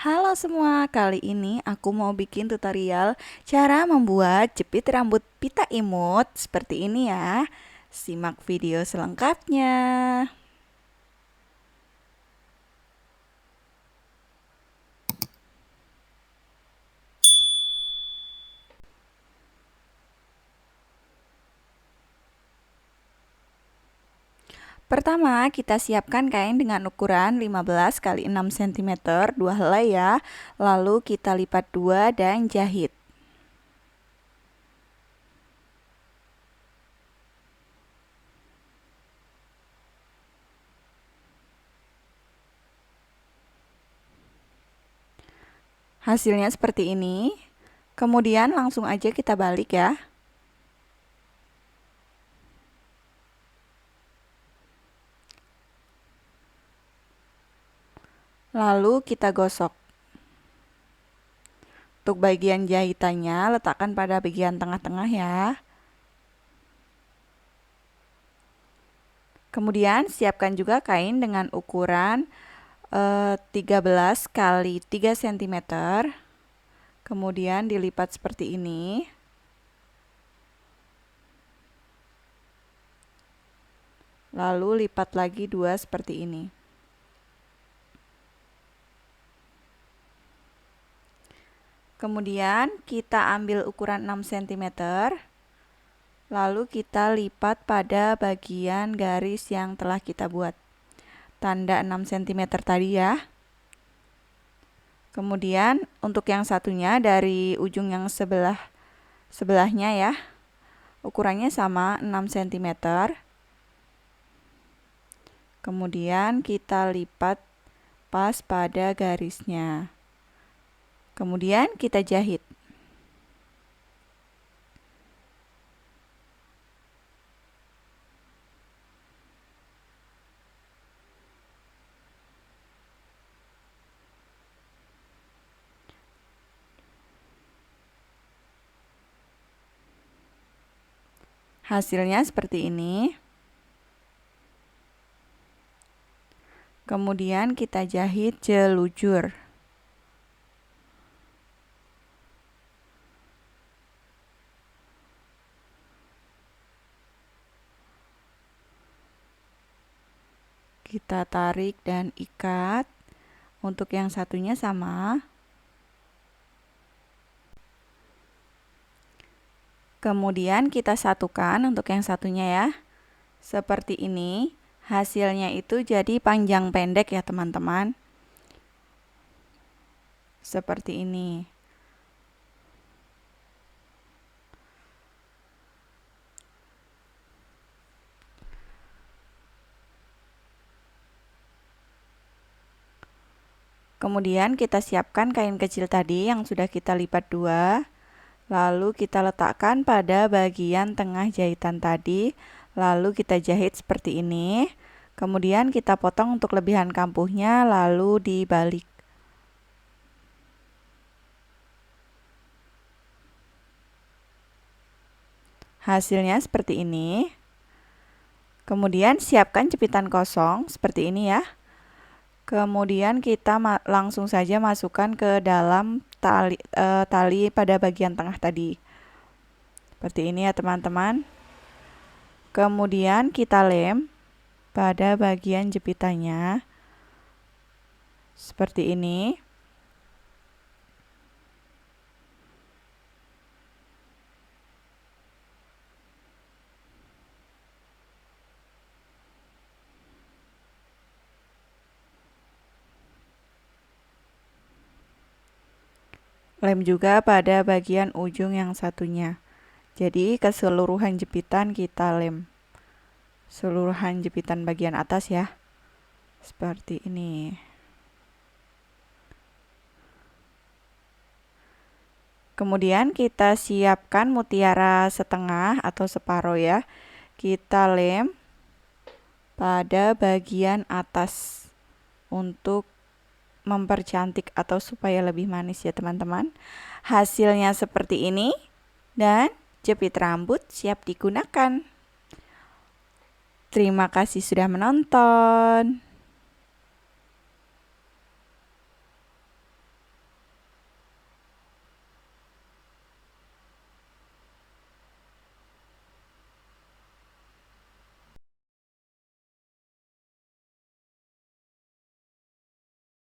Halo semua, kali ini aku mau bikin tutorial cara membuat jepit rambut pita imut seperti ini ya. Simak video selengkapnya. Pertama, kita siapkan kain dengan ukuran 15 x 6 cm, 2 helai ya. Lalu kita lipat 2 dan jahit. Hasilnya seperti ini. Kemudian langsung aja kita balik ya. Lalu kita gosok. Untuk bagian jahitannya letakkan pada bagian tengah-tengah ya. Kemudian siapkan juga kain dengan ukuran 13 x 3 cm. Kemudian dilipat seperti ini. Lalu lipat lagi 2 seperti ini. Kemudian kita ambil ukuran 6 cm. Lalu kita lipat pada bagian garis yang telah kita buat. Tanda 6 cm tadi ya. Kemudian untuk yang satunya dari ujung yang sebelahnya ya. Ukurannya sama 6 cm. Kemudian kita lipat pas pada garisnya. Kemudian kita jahit. Hasilnya seperti ini. Kemudian kita jahit jelujur. Kita tarik dan ikat. Untuk yang satunya sama. Kemudian kita satukan untuk yang satunya ya. Seperti ini. Hasilnya itu jadi panjang pendek ya teman-teman. Seperti ini. Kemudian kita siapkan kain kecil tadi yang sudah kita lipat 2. Lalu kita letakkan pada bagian tengah jahitan tadi. Lalu kita jahit seperti ini. Kemudian kita potong untuk lebihan kampuhnya lalu dibalik. Hasilnya seperti ini. Kemudian siapkan jepitan kosong seperti ini ya. Kemudian kita langsung saja masukkan ke dalam tali pada bagian tengah tadi. Seperti ini ya teman-teman. Kemudian kita lem pada bagian jepitannya. Seperti ini. Lem juga pada bagian ujung yang satunya. Jadi keseluruhan jepitan kita lem. Seluruhan jepitan bagian atas ya. Seperti ini. Kemudian kita siapkan mutiara setengah atau separuh ya. Kita lem pada bagian atas untuk mempercantik atau supaya lebih manis ya teman-teman. Hasilnya seperti ini dan jepit rambut siap digunakan. Terima kasih sudah menonton.